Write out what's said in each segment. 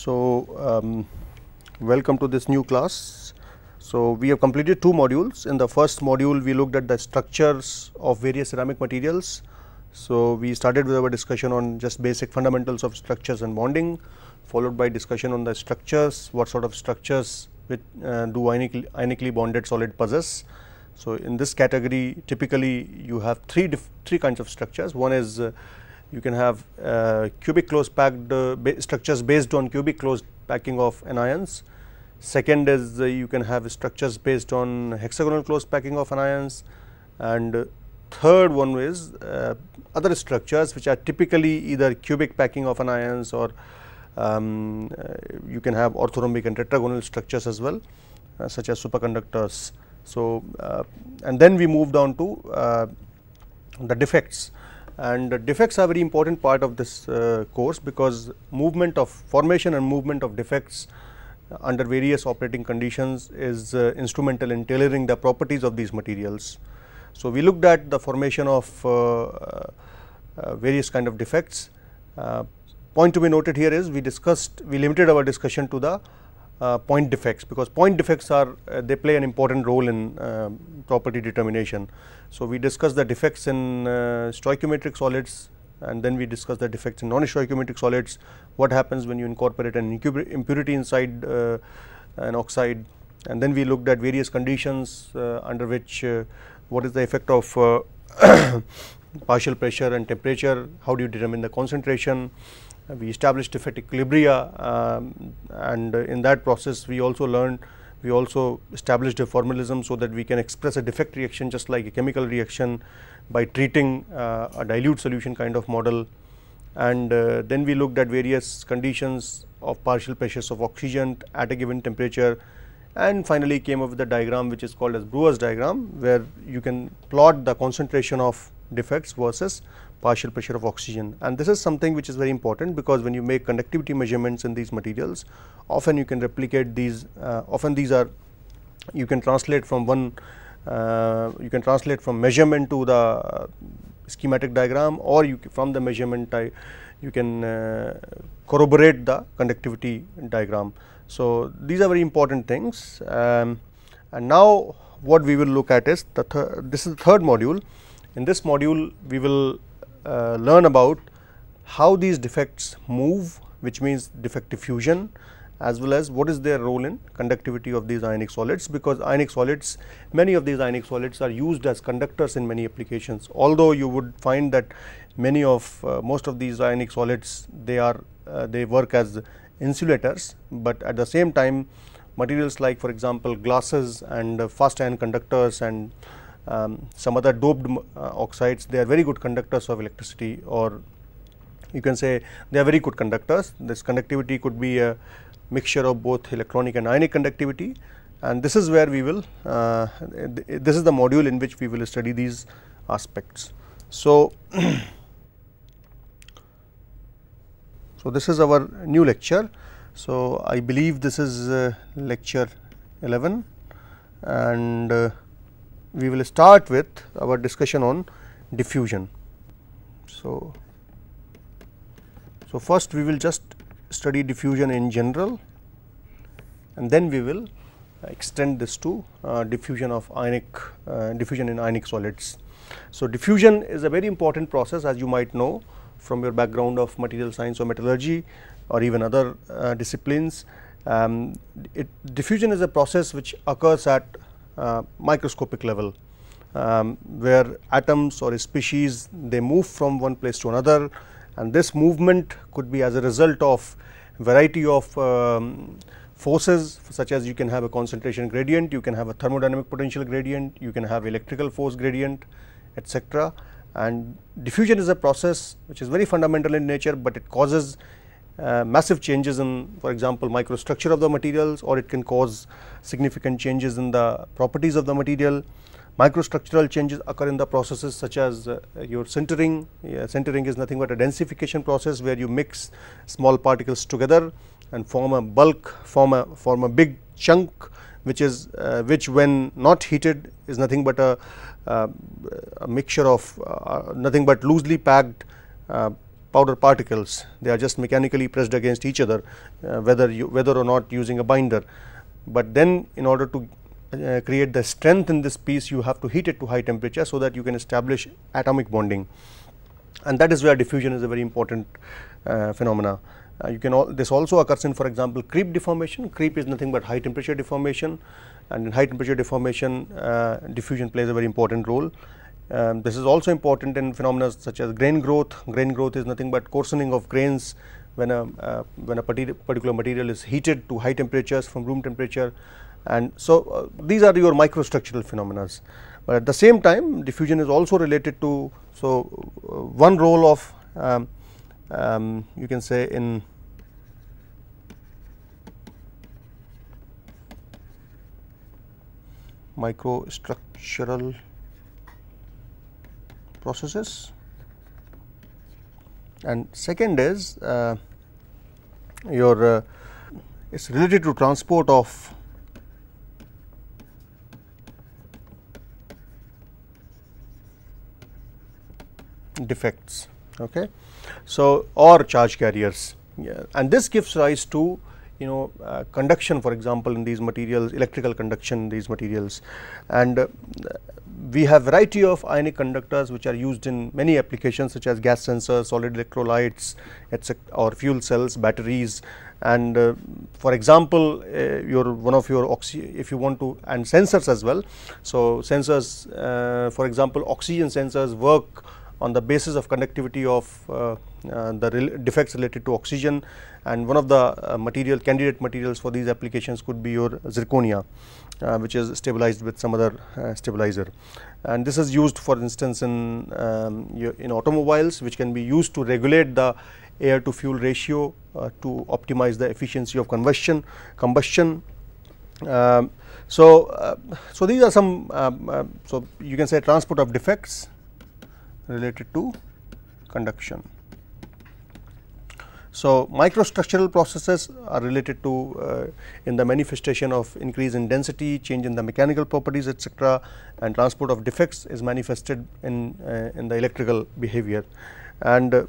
Welcome to this new class. So, we have completed two modules. In the first module, we looked at the structures of various ceramic materials. So, we started with our discussion on just basic fundamentals of structures and bonding, followed by discussion on the structures, what sort of structures which, do ionically bonded solid possess. So, in this category typically you have three kinds of structures. One is you can have cubic closed packed structures based on cubic closed packing of anions. Second is you can have structures based on hexagonal closed packing of anions, and third one is other structures which are typically either cubic packing of anions, or you can have orthorhombic and tetragonal structures as well, such as superconductors. So, and then we moved on to the defects, and the defects are very important part of this course, because formation and movement of defects under various operating conditions is instrumental in tailoring the properties of these materials. So, we looked at the formation of various kind of defects. Point to be noted here is we limited our discussion to the point defects, because point defects are they play an important role in property determination. So, we discussed the defects in stoichiometric solids, and then we discussed the defects in non-stoichiometric solids. What happens when you incorporate an impurity inside an oxide, and then we looked at various conditions under which what is the effect of partial pressure and temperature, how do you determine the concentration. We established defect equilibria, and in that process we also established a formalism, so that we can express a defect reaction just like a chemical reaction by treating a dilute solution kind of model. And then we looked at various conditions of partial pressures of oxygen at a given temperature, and finally came up with a diagram which is called as Brewer's diagram, where you can plot the concentration of defects versus partial pressure of oxygen. And this is something which is very important, because when you make conductivity measurements in these materials, often you can replicate these, often these are, you can translate from measurement to the schematic diagram, or from the measurement you can corroborate the conductivity diagram. So, these are very important things, and now what we will look at is this is the third module. In this module we will learn about how these defects move, which means defect diffusion, as well as what is their role in conductivity of these ionic solids, because many of these ionic solids are used as conductors in many applications. Although you would find that most of these ionic solids, they work as insulators, but at the same time materials like, for example, glasses and fast ion conductors and some other doped oxides, they are very good conductors of electricity, or you can say they are very good conductors. This conductivity could be a mixture of both electronic and ionic conductivity, and this is where we will this is the module in which we will study these aspects. So, so this is our new lecture. So, I believe this is lecture 11, and we will start with our discussion on diffusion. So, first we will just study diffusion in general, and then we will extend this to diffusion in ionic solids. So, diffusion is a very important process, as you might know from your background of material science or metallurgy or even other disciplines. Diffusion is a process which occurs at microscopic level, where atoms or species, they move from one place to another, and this movement could be as a result of variety of forces, such as you can have a concentration gradient, you can have a thermodynamic potential gradient, you can have electrical force gradient, etc. And diffusion is a process which is very fundamental in nature, but it causes massive changes in, for example, microstructure of the materials, or it can cause significant changes in the properties of the material. Microstructural changes occur in the processes such as your sintering. Sintering is nothing but a densification process, where you mix small particles together and form a bulk, form a big chunk, which when not heated is nothing but a mixture of nothing but loosely packed powder particles, they are just mechanically pressed against each other, whether or not using a binder. But then in order to create the strength in this piece, you have to heat it to high temperature, so that you can establish atomic bonding, and that is where diffusion is a very important phenomena. This also occurs in, for example, creep deformation. Creep is nothing but high temperature deformation, and in high temperature deformation diffusion plays a very important role. This is also important in phenomena such as grain growth. Grain growth is nothing but coarsening of grains when a particular material is heated to high temperatures from room temperature, and so these are your microstructural phenomena. But at the same time, diffusion is also related to, so one role of you can say in microstructural processes, and second is it's related to transport of defects, okay. So or charge carriers, and this gives rise to conduction, for example, in these materials, electrical conduction in these materials, and we have variety of ionic conductors which are used in many applications such as gas sensors, solid electrolytes, etc., or fuel cells, batteries, and for example, if you want to, and sensors as well. So sensors, for example, oxygen sensors work on the basis of conductivity of the defects related to oxygen, and one of the candidate materials for these applications could be your zirconia, which is stabilized with some other stabilizer, and this is used, for instance, in automobiles, which can be used to regulate the air to fuel ratio to optimize the efficiency of combustion. So these are some, so you can say transport of defects related to conduction. So microstructural processes are related to in the manifestation of increase in density, change in the mechanical properties, etc., and transport of defects is manifested in the electrical behavior, and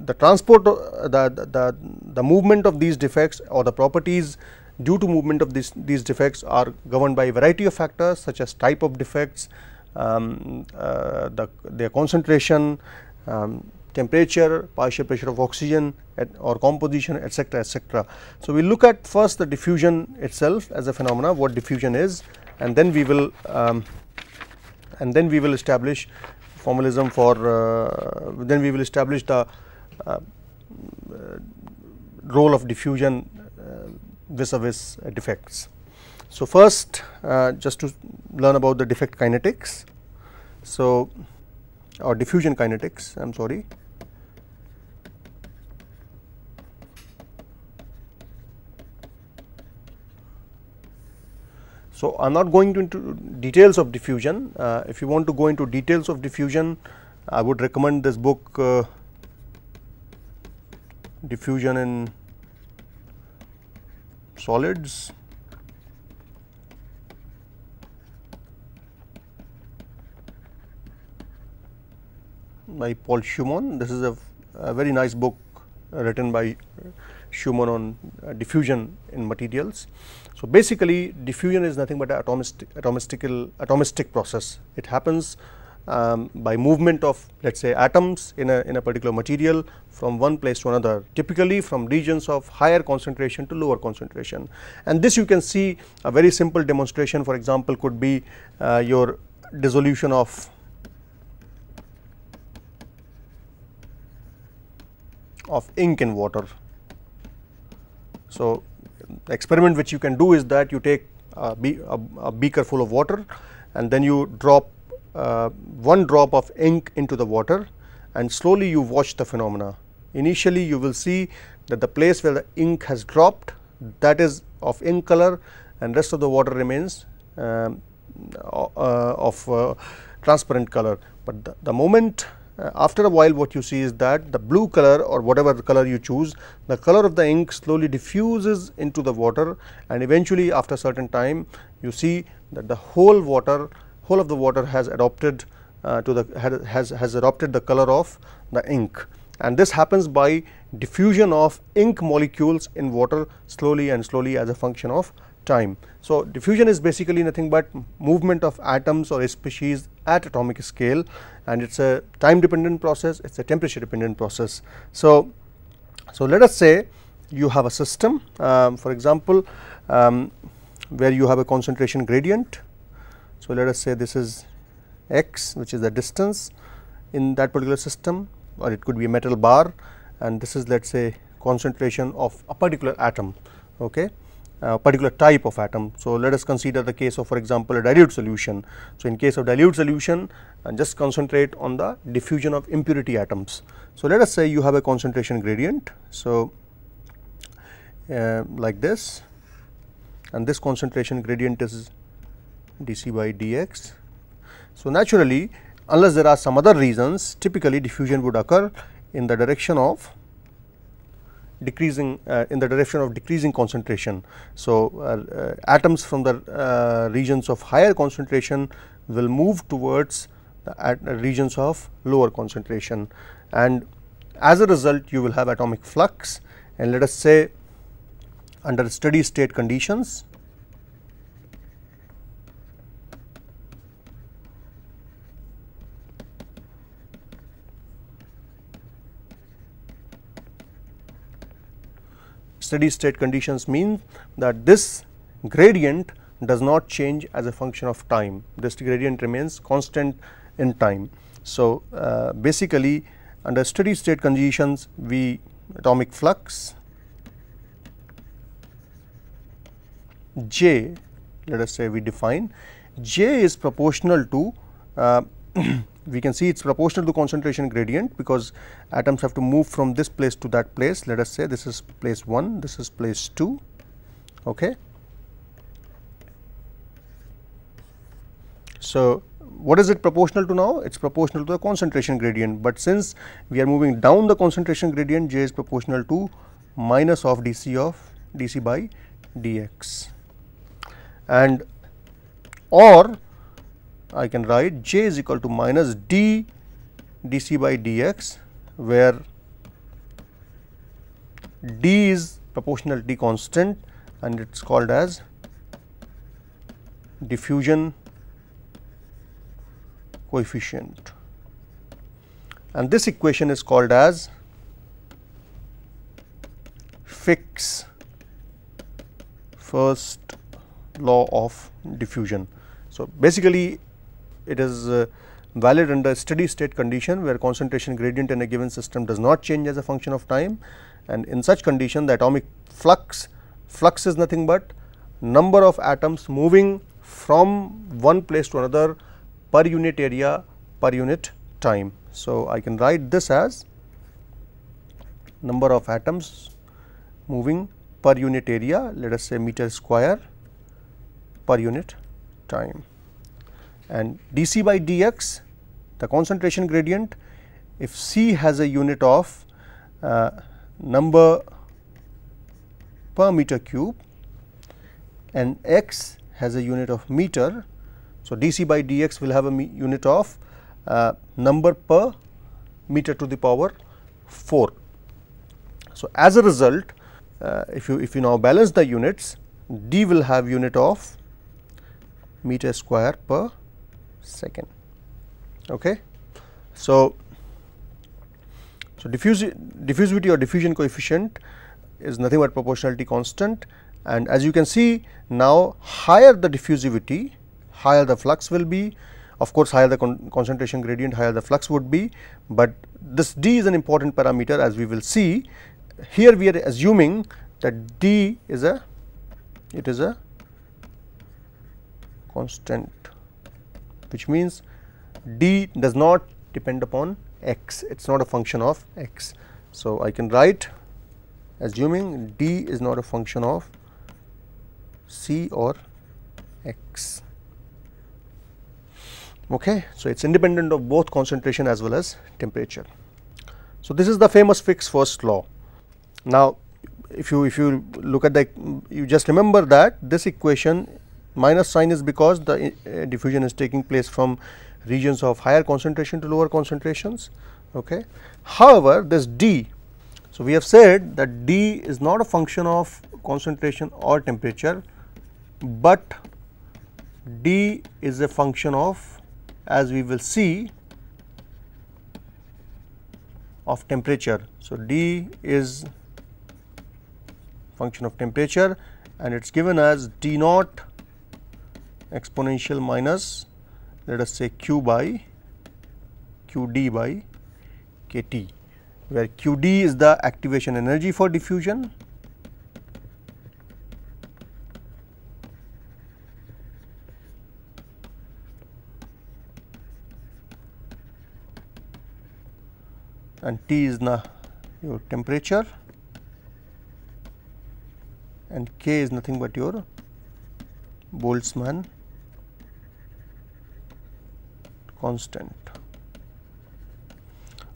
the transport, the movement of these defects or the properties due to movement of these defects are governed by a variety of factors such as type of defects, their concentration, temperature, partial pressure of oxygen or composition, etc., etc. So we look at first the diffusion itself as a phenomena, what diffusion is, and then we will establish formalism for then we will establish the role of diffusion vis-a-vis defects. So first, just to learn about the defect kinetics, so or diffusion kinetics, I am sorry. So I am not going into details of diffusion. If you want to go into details of diffusion, I would recommend this book, Diffusion in Solids, by Paul Schumann. This is a very nice book written by Schumann on diffusion in materials. So basically, diffusion is nothing but an atomistic process. It happens by movement of, let us say, atoms in a particular material from one place to another, typically from regions of higher concentration to lower concentration. And this you can see a very simple demonstration, for example, could be your dissolution of ink in water. So the experiment which you can do is that you take a beaker full of water, and then you drop one drop of ink into the water, and slowly you watch the phenomena. Initially you will see that the place where the ink has dropped, that is of ink color, and rest of the water remains of transparent color. But the moment after a while, what you see is that the blue color, or whatever the color you choose, the color of the ink slowly diffuses into the water, and eventually after a certain time you see that the whole of the water has adopted adopted the color of the ink, and this happens by diffusion of ink molecules in water slowly and slowly as a function of time. So, diffusion is basically nothing but movement of atoms or species at atomic scale, and it is a time dependent process, it is a temperature dependent process. So, let us say you have a system, for example, where you have a concentration gradient. So, let us say this is x, which is the distance in that particular system, or it could be a metal bar, and this is, let us say, concentration of a particular atom, okay, a particular type of atom. So, let us consider the case of, for example, a dilute solution. So, in case of dilute solution, just concentrate on the diffusion of impurity atoms. So, let us say you have a concentration gradient. So, like this, and this concentration gradient is dC by dx. So, naturally, unless there are some other reasons, typically diffusion would occur in the direction of decreasing concentration. So, atoms from the regions of higher concentration will move towards the regions of lower concentration, and as a result you will have atomic flux. And let us say under steady state conditions, steady state conditions mean that this gradient does not change as a function of time, this gradient remains constant in time. So, basically under steady state conditions, atomic flux J, let us say we define J is proportional to we can see it is proportional to concentration gradient, because atoms have to move from this place to that place. Let us say this is place 1, this is place 2. Okay. So, what is it proportional to now? It is proportional to the concentration gradient, but since we are moving down the concentration gradient, J is proportional to minus of dC by dx, and or I can write J is equal to minus d dC by dx, where d is proportionality constant and it is called as diffusion coefficient, and this equation is called as Fick's first law of diffusion. So, basically it is valid under steady state condition where concentration gradient in a given system does not change as a function of time, and in such condition the atomic flux is nothing but number of atoms moving from one place to another per unit area per unit time. So, I can write this as number of atoms moving per unit area, let us say meter square per unit time, and dC by dx, the concentration gradient, if C has a unit of number per meter cube and x has a unit of meter. So, dC by dx will have a unit of number per meter to the power 4. So, as a result, if you now balance the units, d will have unit of meter square per second. Okay. So, diffusivity or diffusion coefficient is nothing but proportionality constant, and as you can see now, higher the diffusivity, higher the flux will be. Of course, higher the concentration gradient, higher the flux would be, but this d is an important parameter, as we will see. Here we are assuming that d is a constant, which means d does not depend upon x, it is not a function of x. So, I can write assuming d is not a function of c or x. Okay. So, it is independent of both concentration as well as temperature. So, this is the famous Fick's first law. Now, if you look at you just remember that this equation minus sign is because the diffusion is taking place from regions of higher concentration to lower concentrations. Okay. However, this d, so we have said that d is not a function of concentration or temperature, but d is a function of, as we will see, of temperature. So, d is function of temperature and it is given as d naught exponential minus, let us say, q by qd by kT, where qd is the activation energy for diffusion and T is your temperature and K is nothing but your Boltzmann constant.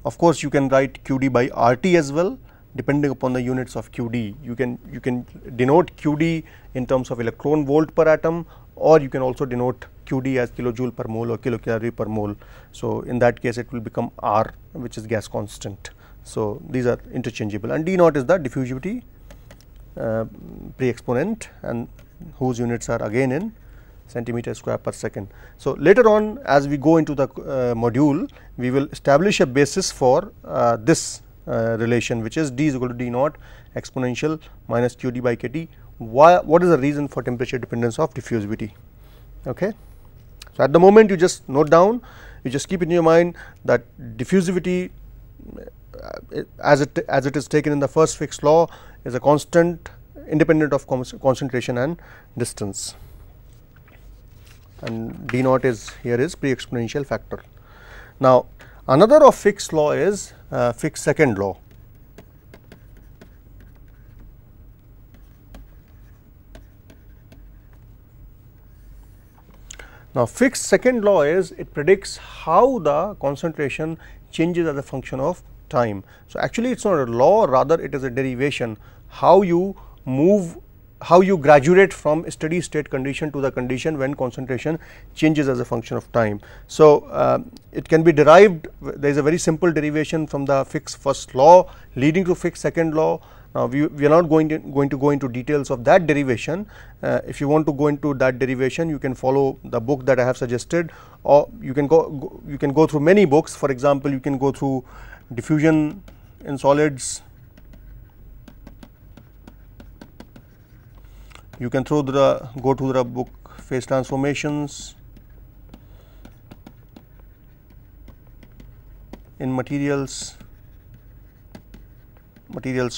Of course, you can write QD by RT as well, depending upon the units of QD. You can denote QD in terms of electron volt per atom, or you can also denote QD as kilojoule per mole or kilocalorie per mole. So, in that case it will become R, which is gas constant. So, these are interchangeable, and D naught is the diffusivity pre-exponent, and whose units are again in centimeter square per second. So, later on as we go into the module, we will establish a basis for this relation, which is D is equal to D naught exponential minus QD by KT. What is the reason for temperature dependence of diffusivity? Okay. So, at the moment you just note down, you just keep in your mind that diffusivity as it is taken in the first Fick's law is a constant independent of concentration and distance, and D naught is here is pre-exponential factor. Now, another of Fick's law is Fick's second law. Now, Fick's second law is it predicts how the concentration changes as a function of time. So, actually it is not a law, rather it is a derivation, how you move, how you graduate from steady state condition to the condition when concentration changes as a function of time. So, it can be derived, there is a very simple derivation from the Fick's first law leading to Fick's second law. Now, we are not going to go into details of that derivation. If you want to go into that derivation, you can follow the book that I have suggested, or you can go through many books. For example, you can go through diffusion in solids, you can go to the book phase transformations in materials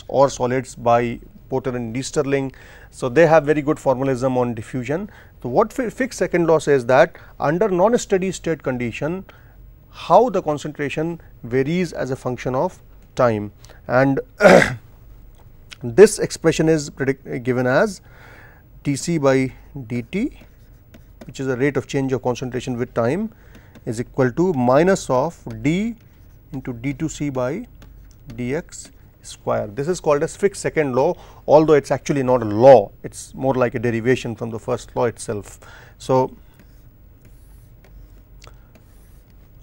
or solids by Porter and Easterling. So, they have very good formalism on diffusion. So, what Fick's second law says that under non-steady state condition, how the concentration varies as a function of time, and this expression is given as Tc by dt, which is the rate of change of concentration with time, is equal to minus of d into d2c by dx square. This is called as Fick's second law, although it is actually not a law, it is more like a derivation from the first law itself. So,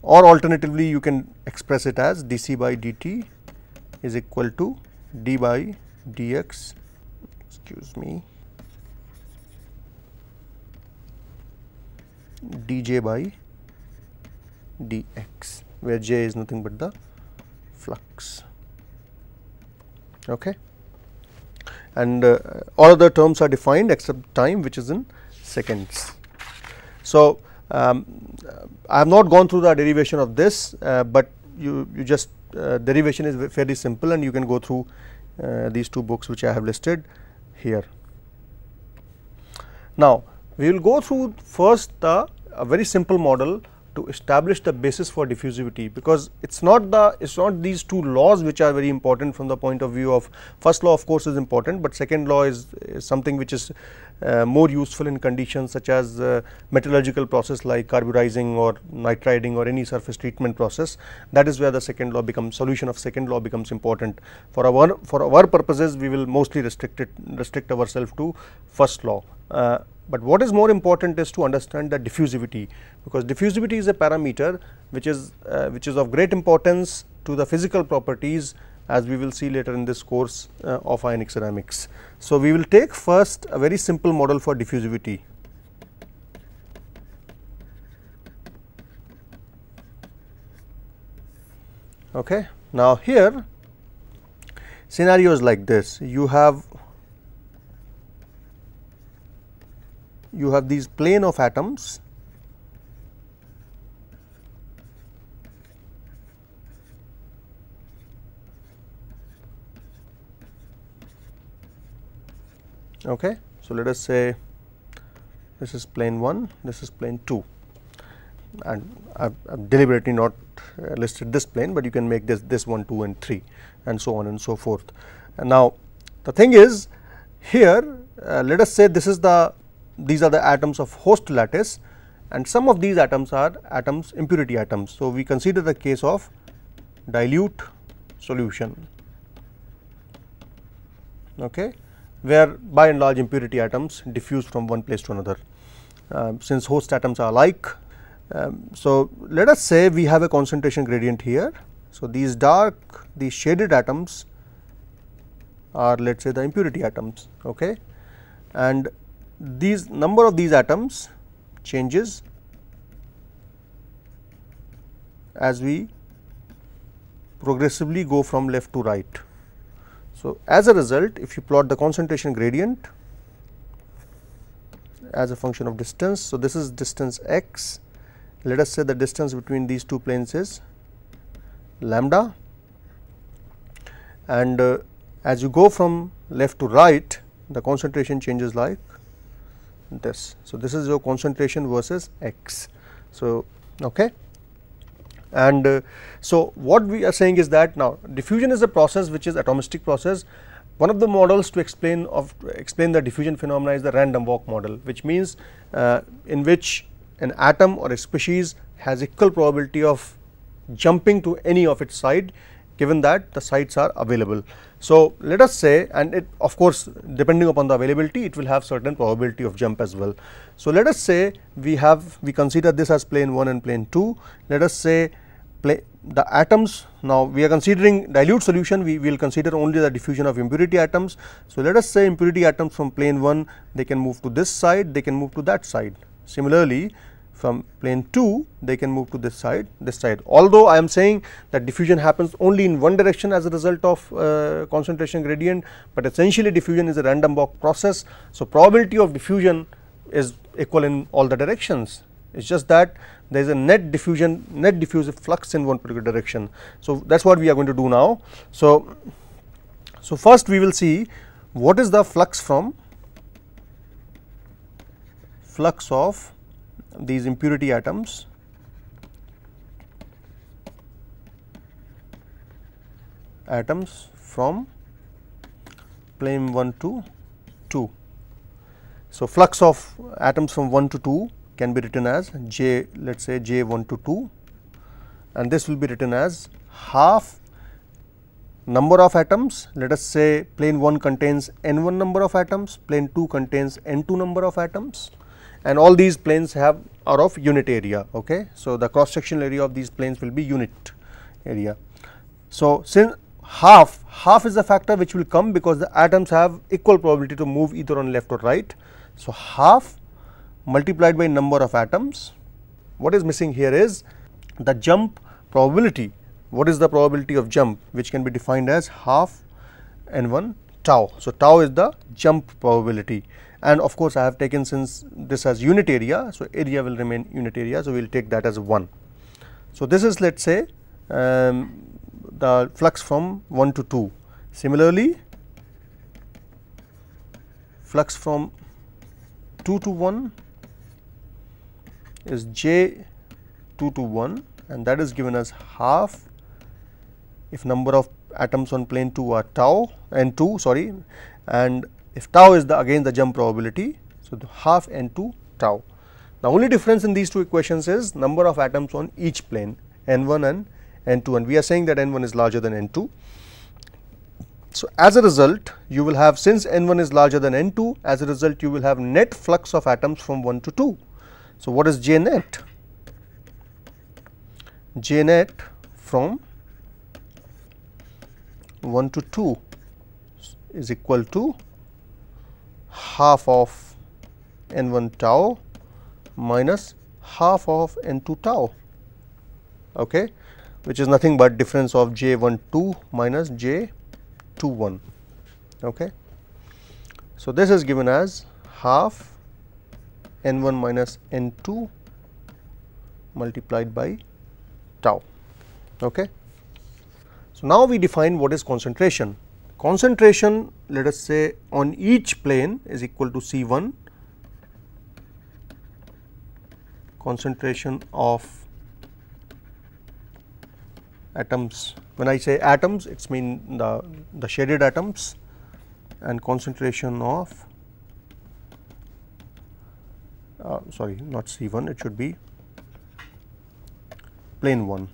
or alternatively you can express it as dc by dt is equal to d by dx, dj by dx, where j is nothing but the flux. Okay. And all other terms are defined except time, which is in seconds. So, I have not gone through the derivation of this, but you just derivation is fairly simple, and you can go through these two books which I have listed here. Now, we will go through first a very simple model to establish the basis for diffusivity, because it is not these two laws which are very important from the point of view of first law. Of course, is important, but second law is something which is more useful in conditions such as metallurgical process like carburizing or nitriding or any surface treatment process. That is where the second law becomes, solution of second law becomes important. For our purposes, we will mostly restrict ourselves to first law. But what is more important is to understand the diffusivity, because diffusivity is a parameter which is of great importance to the physical properties, as we will see later in this course of ionic ceramics. So, we will take first a very simple model for diffusivity. Okay. Now, here scenario is like this: you have these plane of atoms, okay. So, let us say this is plane 1, this is plane 2, and I have deliberately not listed this plane, but you can make this 1, 2 and 3 and so on and so forth. And now, the thing is here, let us say these are the atoms of host lattice, and some of these atoms are impurity atoms. So, we consider the case of dilute solution, okay, where by and large impurity atoms diffuse from one place to another, since host atoms are alike. So, let us say we have a concentration gradient here. So, these shaded atoms are, let us say, the impurity atoms, okay, and these number of these atoms changes as we progressively go from left to right. So, as a result, if you plot the concentration gradient as a function of distance, so this is distance x, let us say the distance between these two planes is lambda, and as you go from left to right, the concentration changes like this. So, this is your concentration versus x. So, okay. And so, what we are saying is that now diffusion is a process which is atomistic process. One of the models to explain the diffusion phenomena is the random walk model, which means in which an atom or a species has equal probability of jumping to any of its side, given that the sites are available. So, let us say, and it of course, depending upon the availability, it will have certain probability of jump as well. So, let us say we consider this as plane 1 and plane 2. Let us say the atoms, now we are considering dilute solution, we will consider only the diffusion of impurity atoms. So, let us say impurity atoms from plane 1, they can move to this side, they can move to that side. Similarly, from plane 2, they can move to this side, although I am saying that diffusion happens only in one direction as a result of concentration gradient, but essentially diffusion is a random walk process. So, probability of diffusion is equal in all the directions, it is just that there is a net diffusive flux in one particular direction. So, that is what we are going to do now. So, first we will see what is the flux of these impurity atoms from plane 1 to 2. So, flux of atoms from 1 to 2 can be written as J, let us say J 1 to 2, and this will be written as half number of atoms. Let us say plane 1 contains n1 number of atoms, plane 2 contains n2 number of atoms, and all these planes are of unit area. Okay. So, the cross sectional area of these planes will be unit area. So, since half is a factor which will come because the atoms have equal probability to move either on left or right. So, half multiplied by number of atoms. What is missing here is the jump probability. What is the probability of jump, which can be defined as half n1 tau. So, tau is the jump probability, and of course, I have taken, since this has unit area, so area will remain unit area. So, we will take that as 1. So, this is, let us say, the flux from 1 to 2. Similarly, flux from 2 to 1 is J 2 to 1, and that is given as half if number of atoms on plane 2 are tau n2, sorry, and if tau is again the jump probability. So, the half n2 tau. The only difference in these two equations is number of atoms on each plane n1 and n2, and we are saying that n1 is larger than n2. So, as a result, you will have, since n1 is larger than n2, as a result you will have net flux of atoms from 1 to 2. So, what is J net? J net from 1 to 2 is equal to half of n 1 tau minus half of n 2 tau, okay, which is nothing but difference of j 1 2 minus j 2 1. Okay. So, this is given as half n 1 minus n 2 multiplied by tau. Okay. So, now we define what is concentration. Concentration, let us say, on each plane is equal to C 1, concentration of atoms. When I say atoms, it means the shaded atoms, and concentration of sorry, not C 1, it should be plane 1,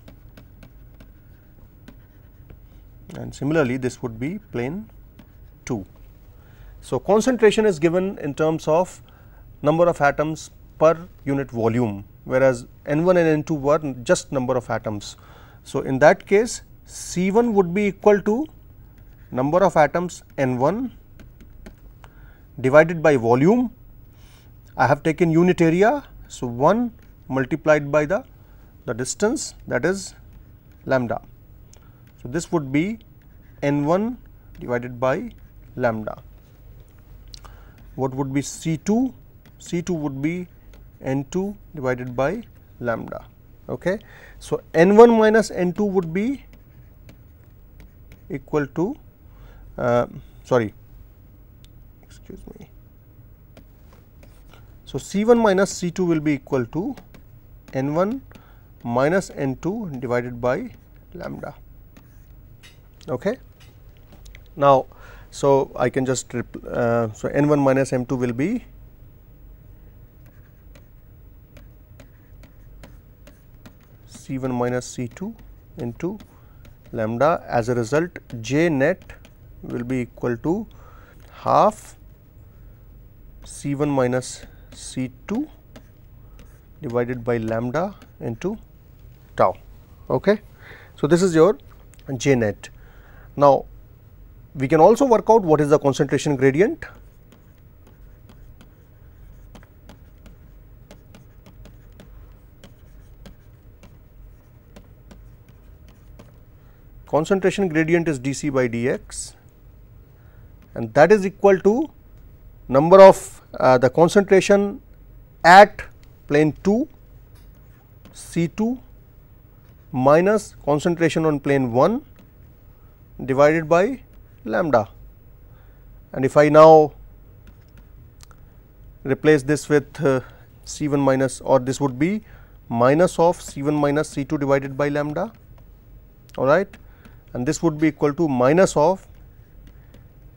and similarly this would be plane 2. So, concentration is given in terms of number of atoms per unit volume, whereas n 1 and n 2 were just number of atoms. So, in that case C 1 would be equal to number of atoms n 1 divided by volume. I have taken unit area. So, 1 multiplied by the distance, that is lambda. So, this would be n 1 divided by lambda. What would be C 2? C 2 would be n 2 divided by lambda. Okay. So, n 1 minus n 2 would be equal to excuse me. So, C 1 minus C 2 will be equal to n 1 minus n 2 divided by lambda. Okay. Now, so I can just so n 1 minus m 2 will be C 1 minus C 2 into lambda. As a result, J net will be equal to half C 1 minus C 2 divided by lambda into tau. Okay. So, this is your J net. Now, we can also work out what is the concentration gradient. Concentration gradient is dC by dx, and that is equal to number of the concentration at plane 2 C 2 minus concentration on plane 1 divided by lambda. And if I now replace this with C 1 minus, or this would be minus of C 1 minus C 2 divided by lambda, all right, and this would be equal to minus of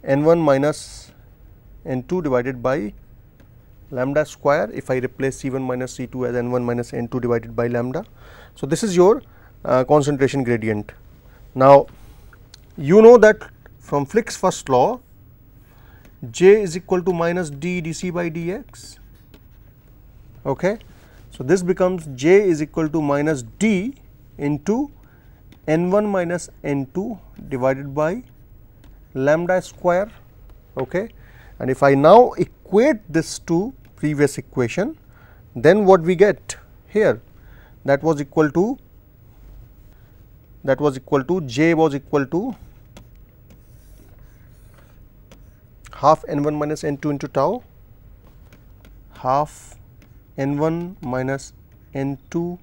n 1 minus n 2 divided by lambda square if I replace C 1 minus C 2 as n 1 minus n 2 divided by lambda. So, this is your concentration gradient. Now, you know that from Fick's first law, J is equal to minus d dC by dx. Okay. So, this becomes J is equal to minus d into n 1 minus n 2 divided by lambda square. Okay. And if I now equate this to previous equation, then what we get here, that was equal to J was equal to half n 1 minus n 2 into tau, half n 1 minus n 2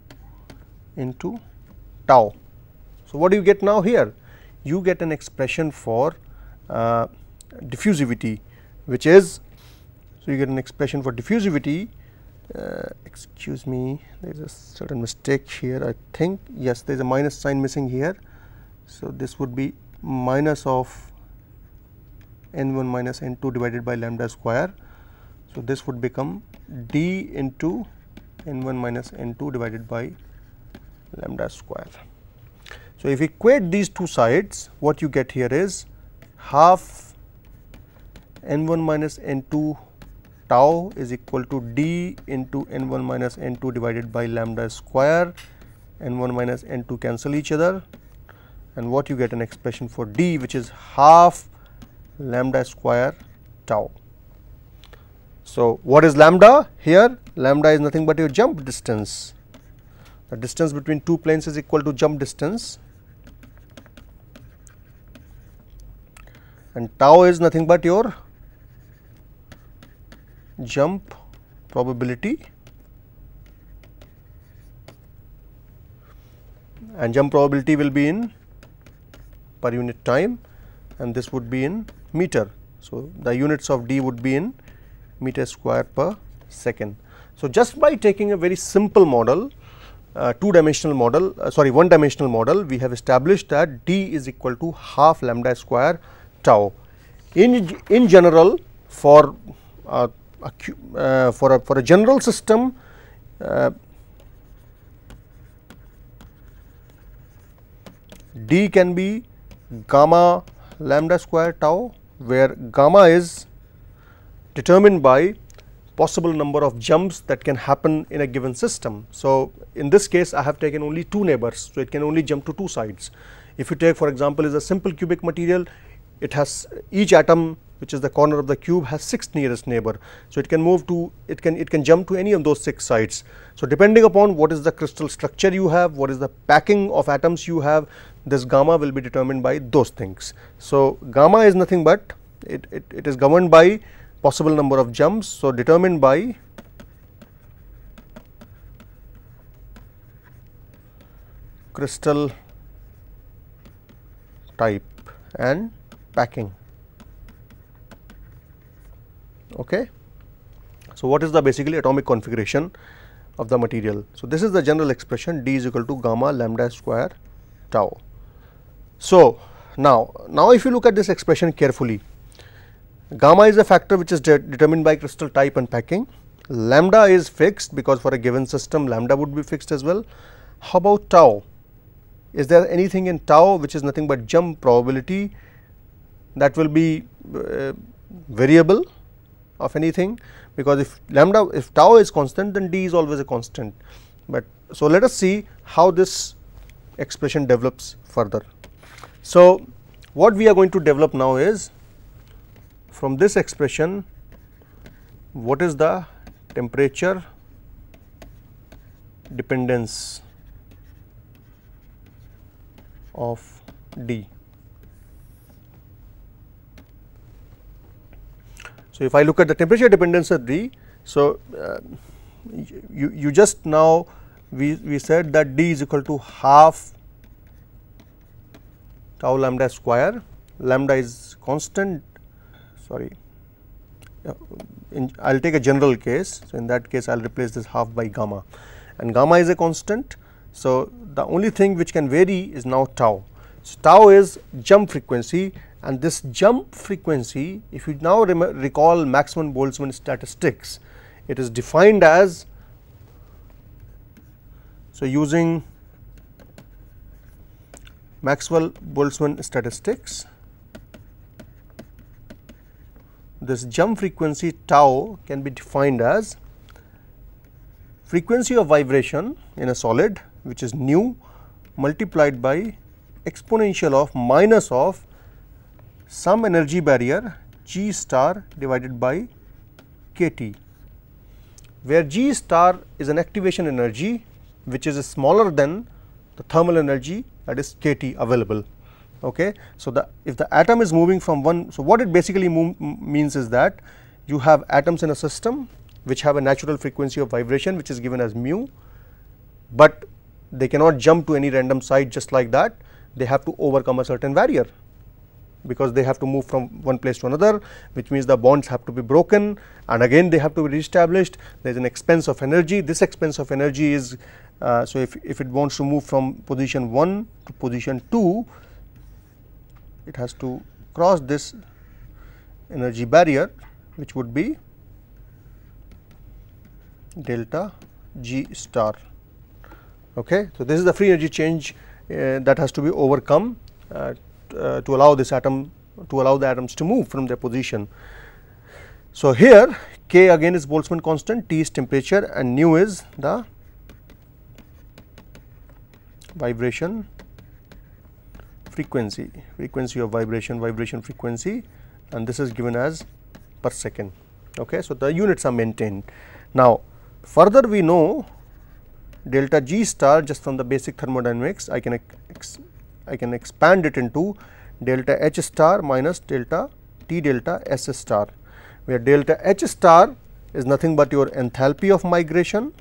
into tau. So, what do you get now here? You get an expression for diffusivity, which is, so you get an expression for diffusivity, excuse me, there is a certain mistake here, I think, yes, there is a minus sign missing here. So, this would be minus of n 1 minus n 2 divided by lambda square. So, this would become d into n 1 minus n 2 divided by lambda square. So, if you equate these two sides, what you get here is half n 1 minus n 2 tau is equal to d into n 1 minus n 2 divided by lambda square. N 1 minus n 2 cancel each other, and what you get an expression for d, which is half lambda square tau. So, what is lambda here? Lambda is nothing but your jump distance. The distance between two planes is equal to jump distance, and tau is nothing but your jump probability, and jump probability will be in per unit time, and this would be in meter. So, the units of d would be in meter square per second. So, just by taking a very simple model, one-dimensional model, we have established that d is equal to half lambda square tau. In general, for a general system, d can be gamma lambda square tau, where gamma is determined by possible number of jumps that can happen in a given system. So, in this case I have taken only two neighbors, so it can only jump to two sides. If you take, for example, is a simple cubic material, it has each atom which is the corner of the cube has 6 nearest neighbor. So, it can move to it can jump to any of those 6 sides. So, depending upon what is the crystal structure you have, what is the packing of atoms you have, this gamma will be determined by those things. So, gamma is nothing but it is governed by possible number of jumps. So, determined by crystal type and packing. Okay. So, what is the basically atomic configuration of the material? So, this is the general expression d is equal to gamma lambda square tau. So, now if you look at this expression carefully, gamma is a factor which is determined by crystal type and packing. Lambda is fixed because for a given system lambda would be fixed as well. How about tau? Is there anything in tau which is nothing but jump probability that will be variable of anything, because if tau is constant, then d is always a constant. But so let us see how this expression develops further. So, what we are going to develop now is, from this expression, what is the temperature dependence of d. So, if I look at the temperature dependence of d, so you just now we said that d is equal to half tau lambda square, lambda is constant, sorry, I will take a general case. So, in that case I will replace this half by gamma, and gamma is a constant. So, the only thing which can vary is now tau. So, tau is jump frequency, and this jump frequency, if you now recall Maxwell-Boltzmann statistics, it is defined as, so using Maxwell-Boltzmann statistics, this jump frequency tau can be defined as frequency of vibration in a solid, which is nu, multiplied by exponential of minus of some energy barrier G star divided by kT, where G star is an activation energy which is smaller than the thermal energy, that is kT available. Okay. So, if the atom is moving from one, so what it basically means is that you have atoms in a system which have a natural frequency of vibration which is given as mu, but they cannot jump to any random site just like that, they have to overcome a certain barrier, because they have to move from one place to another, which means the bonds have to be broken and again they have to be re-established. There is an expense of energy. This expense of energy is, so if it wants to move from position 1 to position 2, it has to cross this energy barrier, which would be delta G star. Okay. So, this is the free energy change that has to be overcome to allow this atom, to allow the atoms to move from their position. So, here K again is Boltzmann constant, T is temperature, and nu is the frequency of vibration frequency, and this is given as per second. Okay. So, the units are maintained. Now, further we know delta G star just from the basic thermodynamics, I can expand it into delta H star minus delta T delta S star, where delta H star is nothing but your enthalpy of migration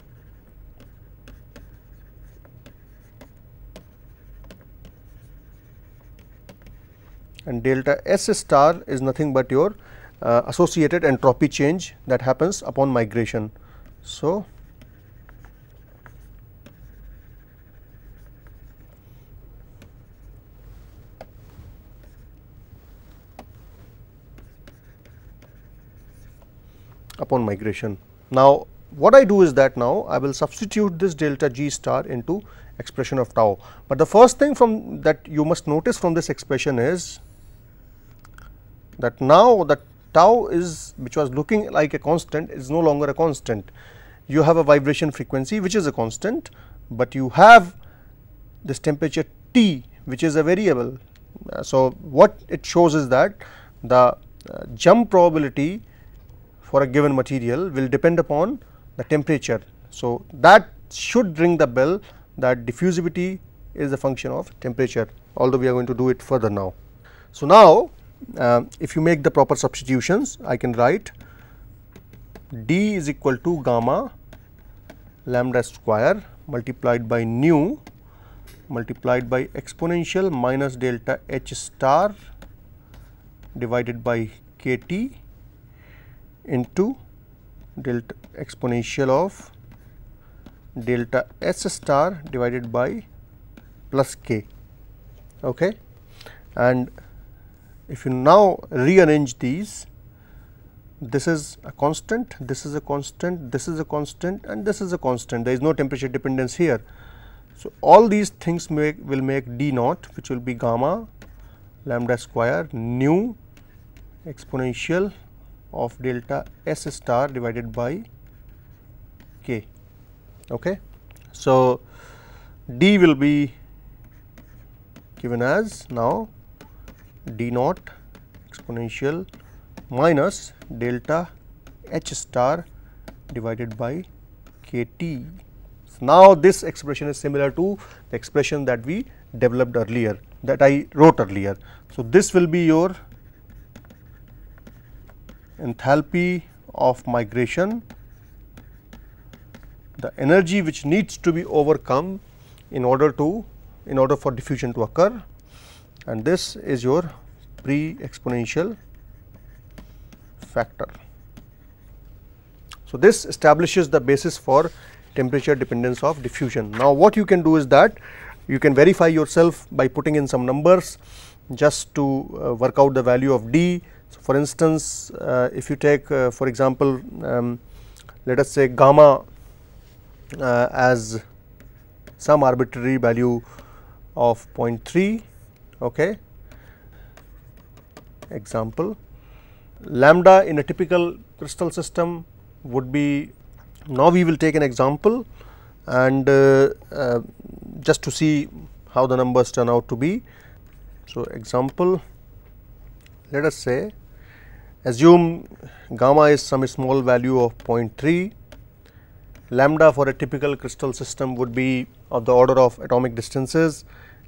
and delta S star is nothing but your associated entropy change that happens upon migration. So, upon migration. Now, what I do is that now I will substitute this delta G star into expression of tau, but the first thing from that you must notice from this expression is that now the tau is, which was looking like a constant, is no longer a constant. You have a vibration frequency which is a constant, but you have this temperature T which is a variable. So, what it shows is that the jump probability for a given material will depend upon the temperature. So, that should ring the bell that diffusivity is a function of temperature, although we are going to do it further now. So, now if you make the proper substitutions, I can write d is equal to gamma lambda square multiplied by nu multiplied by exponential minus delta H star divided by k T into delta exponential of delta S star divided by plus k. Okay. And if you now rearrange these, this is a constant, this is a constant, this is a constant, and this is a constant. There is no temperature dependence here. So, all these things will make d naught, which will be gamma lambda square nu exponential of delta S star divided by k. Okay. So, d will be given as now d naught exponential minus delta H star divided by k T. So, now, this expression is similar to the expression that we developed earlier, that I wrote earlier. So, this will be your enthalpy of migration, the energy which needs to be overcome in order for diffusion to occur, and this is your pre-exponential factor. So, this establishes the basis for temperature dependence of diffusion. Now, what you can do is that you can verify yourself by putting in some numbers just to work out the value of d. So, for instance, if you take for example, let us say gamma as some arbitrary value of 0.3. Okay. Example, lambda in a typical crystal system would be, now we will take an example and just to see how the numbers turn out to be. So, example, let us say assume gamma is some small value of 0.3, lambda for a typical crystal system would be of the order of atomic distances,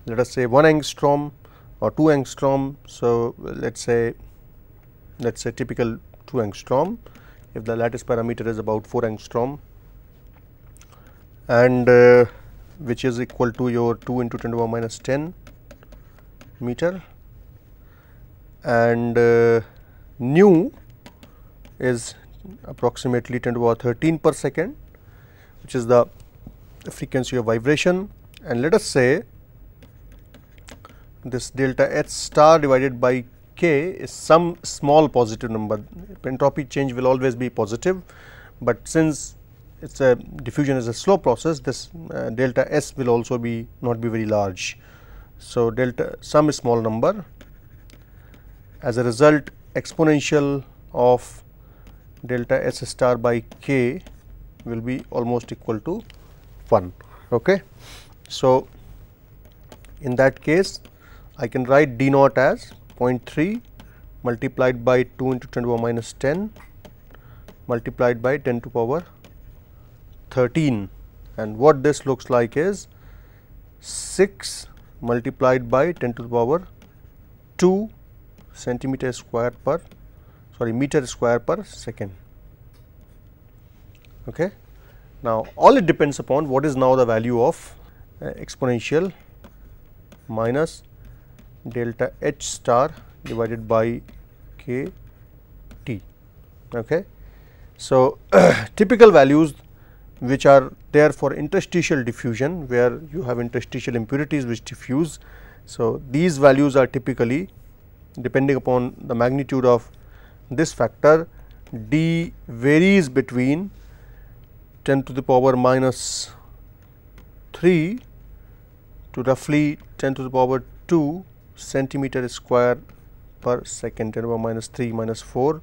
let us say 1 angstrom or 2 angstrom. So, let us say typical 2 angstrom if the lattice parameter is about 4 angstrom, and which is equal to your 2 into 10 to the power minus 10 meter, and nu is approximately 10 to the power 13 per second, which is the frequency of vibration, and let us say this delta H star divided by k is some small positive number. Entropy change will always be positive, but since it's a diffusion is a slow process, this delta S will also be not be very large. So, delta some small number, as a result exponential of delta S star by k will be almost equal to 1. Okay. So, in that case I can write d naught as 0.3 multiplied by 2 into 10 to the power minus 10 multiplied by 10 to the power 13, and what this looks like is 6 multiplied by 10 to the power 2 centimeter square per meter square per second. Okay. Now, all it depends upon what is now the value of exponential minus delta h star divided by k t. Okay. So, typical values which are there for interstitial diffusion, where you have interstitial impurities which diffuse. So, these values are typically depending upon the magnitude of this factor, d varies between 10 to the power minus 3 to roughly 10 to the power 2 centimeter square per second, 10 to the power minus 3 minus 4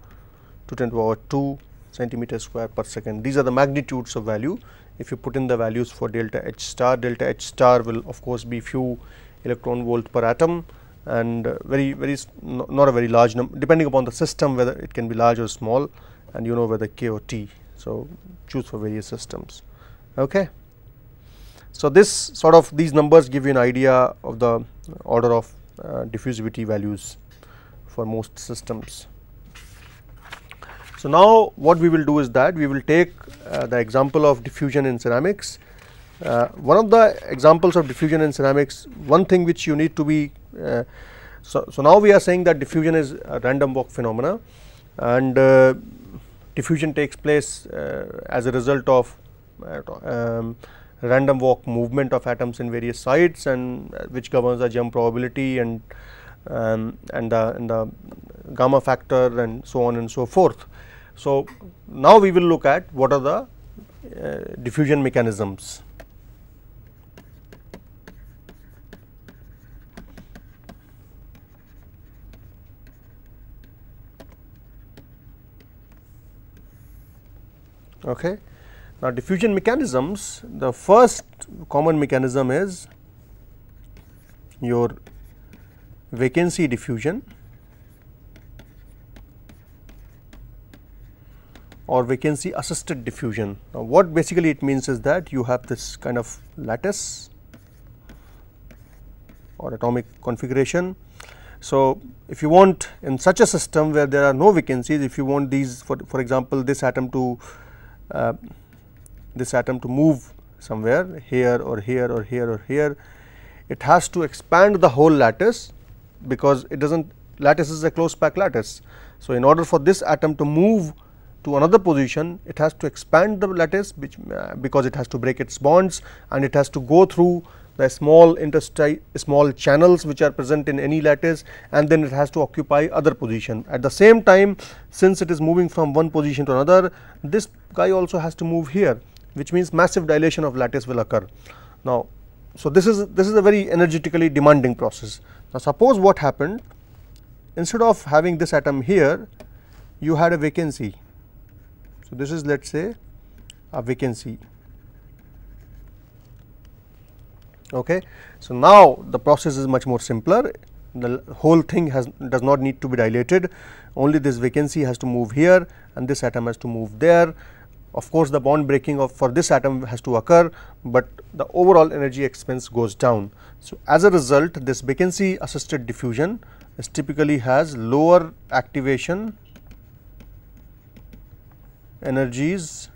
to 10 to the power 2 centimeter square per second. These are the magnitudes of value. If you put in the values for delta h star will of course be few electron volt per atom, and not a very large number, depending upon the system whether it can be large or small, and you know whether k or t. So, choose for various systems. Okay. So, these numbers give you an idea of the order of diffusivity values for most systems. So, now what we will do is that we will take the example of diffusion in ceramics. One of the examples of diffusion in ceramics, one thing which you need to be so now we are saying that diffusion is a random walk phenomena, and diffusion takes place as a result of random walk movement of atoms in various sites, and which governs the jump probability and the gamma factor and so on and so forth. So, now we will look at what are the diffusion mechanisms. Okay. Now, diffusion mechanisms, the first common mechanism is your vacancy diffusion or vacancy assisted diffusion. Now, what basically it means is that you have this kind of lattice or atomic configuration. So, if you want in such a system where there are no vacancies, if you want these for example, this atom to move somewhere here or here or here or here, it has to expand the whole lattice, because it does not, lattice is a closed packed lattice. So, in order for this atom to move to another position, it has to expand the lattice, which because it has to break its bonds, and it has to go through the small channels which are present in any lattice, and then it has to occupy other position. At the same time, since it is moving from one position to another, this guy also has to move here, which means massive dilation of lattice will occur. Now, so this is a very energetically demanding process. Now, suppose what happened, instead of having this atom here, you had a vacancy. So, this is let us say a vacancy. Okay. So, now the process is much more simpler, the whole thing does not need to be dilated, only this vacancy has to move here and this atom has to move there. Of course, the bond breaking for this atom has to occur, but the overall energy expense goes down. So, as a result, this vacancy assisted diffusion typically has lower activation energies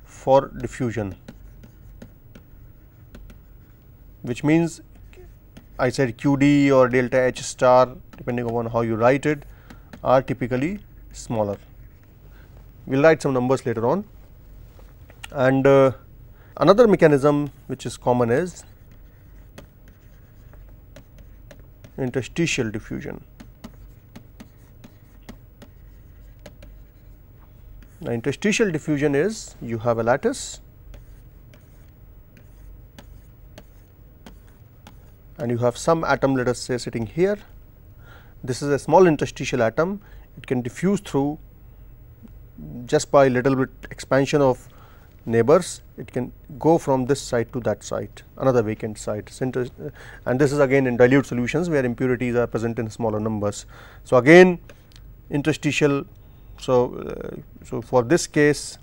for diffusion, which means I said QD or delta H star, depending upon how you write it, are typically smaller. We will write some numbers later on. And another mechanism which is common is interstitial diffusion. Now, interstitial diffusion is you have a lattice and you have some atom, let us say, sitting here. This is a small interstitial atom, it can diffuse through just by little bit expansion of neighbors, it can go from this side to that side, another vacant site, and this is again in dilute solutions where impurities are present in smaller numbers. So, again interstitial. So, for this case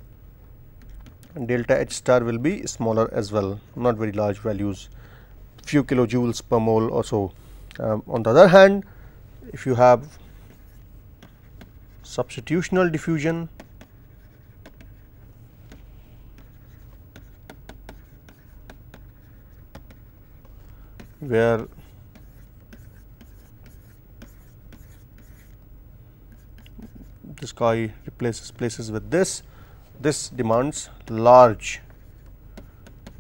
delta H star will be smaller as well, not very large values, few kilojoules per mole or so. On the other hand, if you have substitutional diffusion, where this guy replaces places with this demands large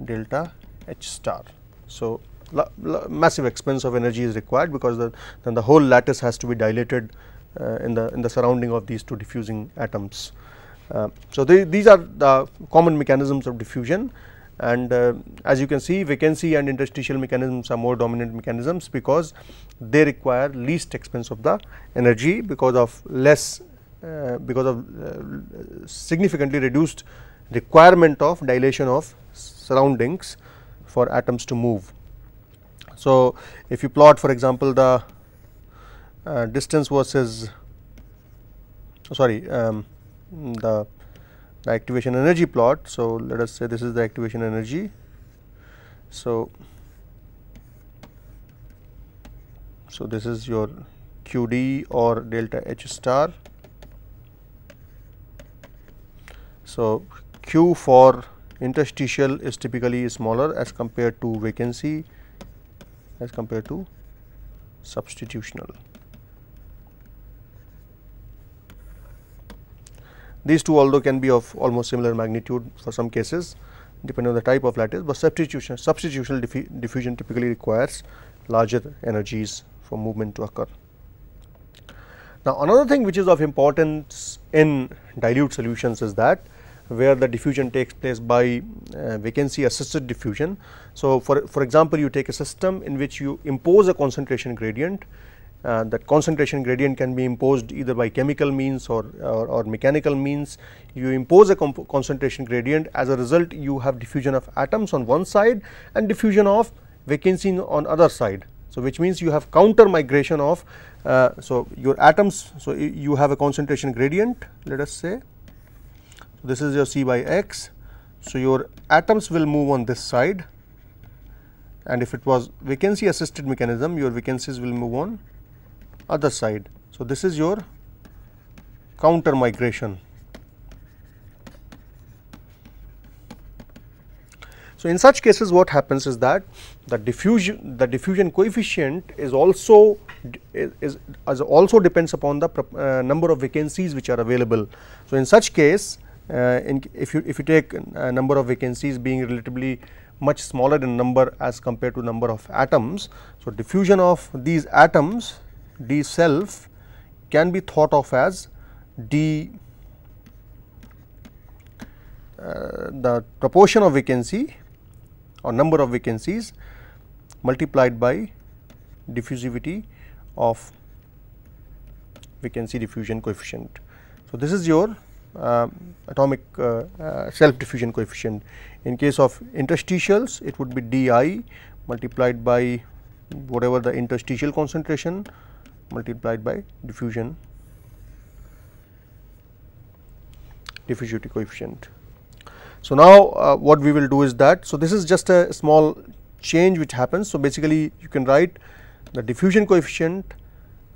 delta H star. So, massive expense of energy is required, because then the whole lattice has to be dilated in the surrounding of these two diffusing atoms. So, these are the common mechanisms of diffusion, and as you can see, vacancy and interstitial mechanisms are more dominant mechanisms, because they require least expense of the energy because of significantly reduced requirement of dilation of surroundings for atoms to move. So, if you plot, for example, the distance versus the activation energy plot. So, let us say this is the activation energy. So, this is your QD or delta H star. So, Q for interstitial is typically smaller as compared to vacancy, as compared to substitutional. These two although can be of almost similar magnitude for some cases depending on the type of lattice, but substitutional diffusion typically requires larger energies for movement to occur. Now, another thing which is of importance in dilute solutions is that where the diffusion takes place by vacancy assisted diffusion. So, for example, you take a system in which you impose a concentration gradient. That concentration gradient can be imposed either by chemical means or mechanical means. You impose a concentration gradient, as a result you have diffusion of atoms on one side and diffusion of vacancy on other side. So, which means you have counter migration of so your atoms. So, you have a concentration gradient, let us say. So, this is your C by x. So, your atoms will move on this side, and if it was vacancy assisted mechanism, your vacancies will move on other side. So, this is your counter migration. So, in such cases what happens is that the diffusion coefficient is also depends upon the number of vacancies which are available. So, in such case, if you take a number of vacancies being relatively much smaller in number as compared to number of atoms. So, diffusion of these atoms d self can be thought of as d the proportion of vacancy or number of vacancies multiplied by diffusivity of vacancy diffusion coefficient. So, this is your atomic self diffusion coefficient. In case of interstitials, it would be di multiplied by whatever the interstitial concentration multiplied by diffusivity coefficient. So, now what we will do is that, so this is just a small change which happens. So, basically you can write the diffusion coefficient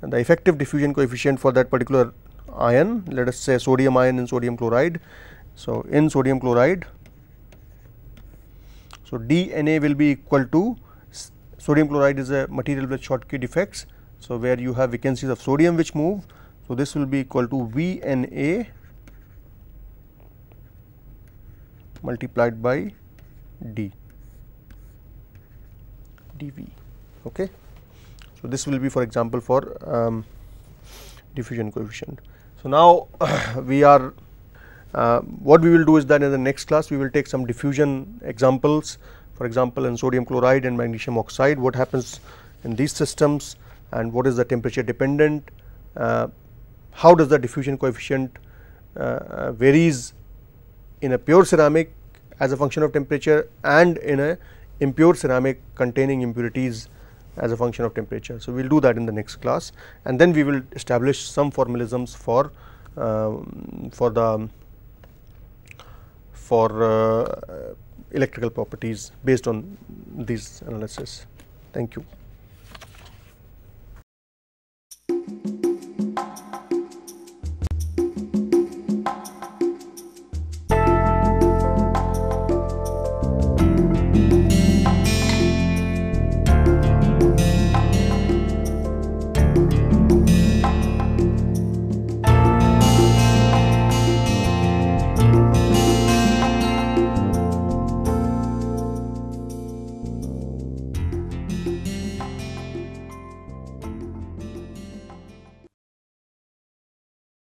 and the effective diffusion coefficient for that particular ion, let us say sodium ion in sodium chloride. So, in sodium chloride, so dNa will be equal to, sodium chloride is a material with Schottky defects. So, where you have vacancies of sodium which move. So, this will be equal to Vna multiplied by dV. Okay. So, this will be for example for diffusion coefficient. So, now we are what we will do is that in the next class we will take some diffusion examples, for example, in sodium chloride and magnesium oxide, what happens in these systems and what is the temperature dependent, how does the diffusion coefficient varies in a pure ceramic as a function of temperature and in a impure ceramic containing impurities as a function of temperature. So, we will do that in the next class, and then we will establish some formalisms for electrical properties based on these analysis. Thank you.